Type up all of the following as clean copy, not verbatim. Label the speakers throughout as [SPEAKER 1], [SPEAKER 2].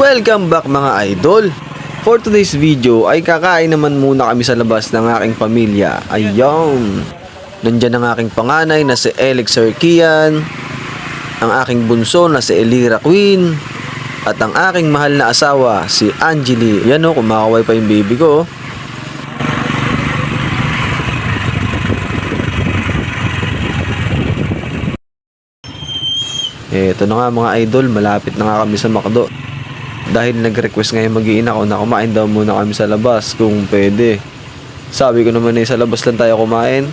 [SPEAKER 1] Welcome back mga idol! For today's video ay kakain naman muna kami sa labas ng aking pamilya. Ayun! Nandyan ang aking panganay na si Alex Sarkian, ang aking bunso na si Elira Queen, at ang aking mahal na asawa si Angeli. Yan o, kumakaway pa yung baby ko. Eto na nga mga idol, malapit na nga kami sa McDo. Dahil nag-request ngayon mag-iina ko na kumain daw muna kami sa labas kung pwede. Sabi ko naman sa labas lang tayo kumain.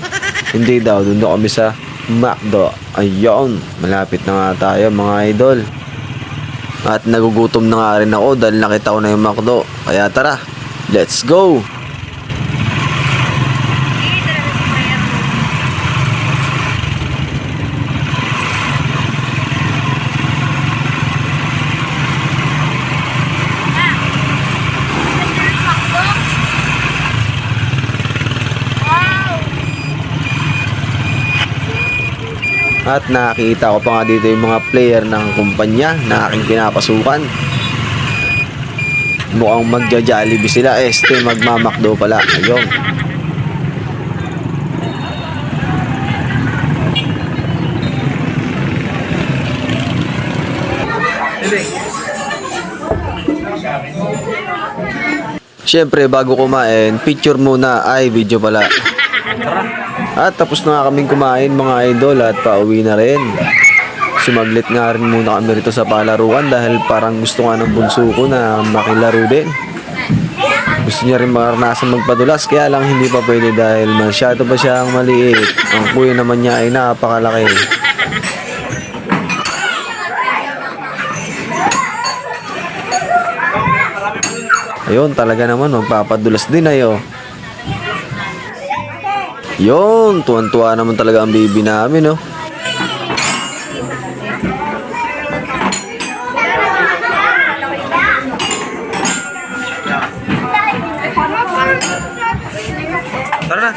[SPEAKER 1] Hindi daw, doon daw kami sa McDo. Ayun, malapit na nga tayo mga idol. At nagugutom na nga rin ako dahil nakita ko na yung McDo. Kaya tara, let's go! At nakita ko pa nga dito yung mga player ng kumpanya na aking pinapasukan. Mukhang magja-Jollibee sila. Magmamakdo pala. Ayun. Siyempre bago kumain, picture muna. Ay, video pala. At tapos na nga kaming kumain mga idol at pauwi na rin. Sumaglit nga rin muna kami rito sa palaruan dahil parang gusto nga ng bunso ko na makilaro din. Gusto niya rin maranasan magpadulas kaya lang hindi pa pwede dahil masyado pa siyang maliit. Ang kuya naman niya ay napakalaki. Ayun, talaga naman magpapadulas din ayo. Yun, tuwan-tuwa naman talaga ang baby namin, no? Tara na.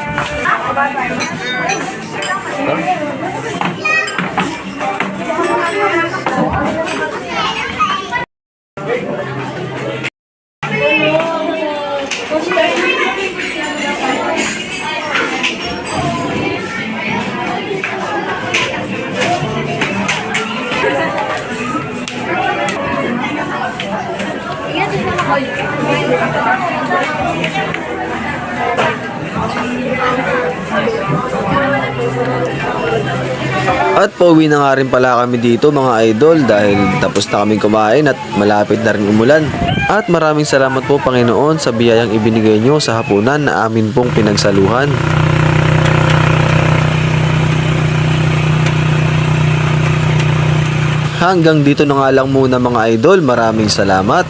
[SPEAKER 1] At pauwi na nga rin pala kami dito mga idol dahil tapos na kaming kumain at malapit na rin umulan. At maraming salamat po Panginoon sa biyayang ibinigay nyo sa hapunan na amin pong pinagsaluhan. Hanggang dito na nga lang muna mga idol. Maraming salamat.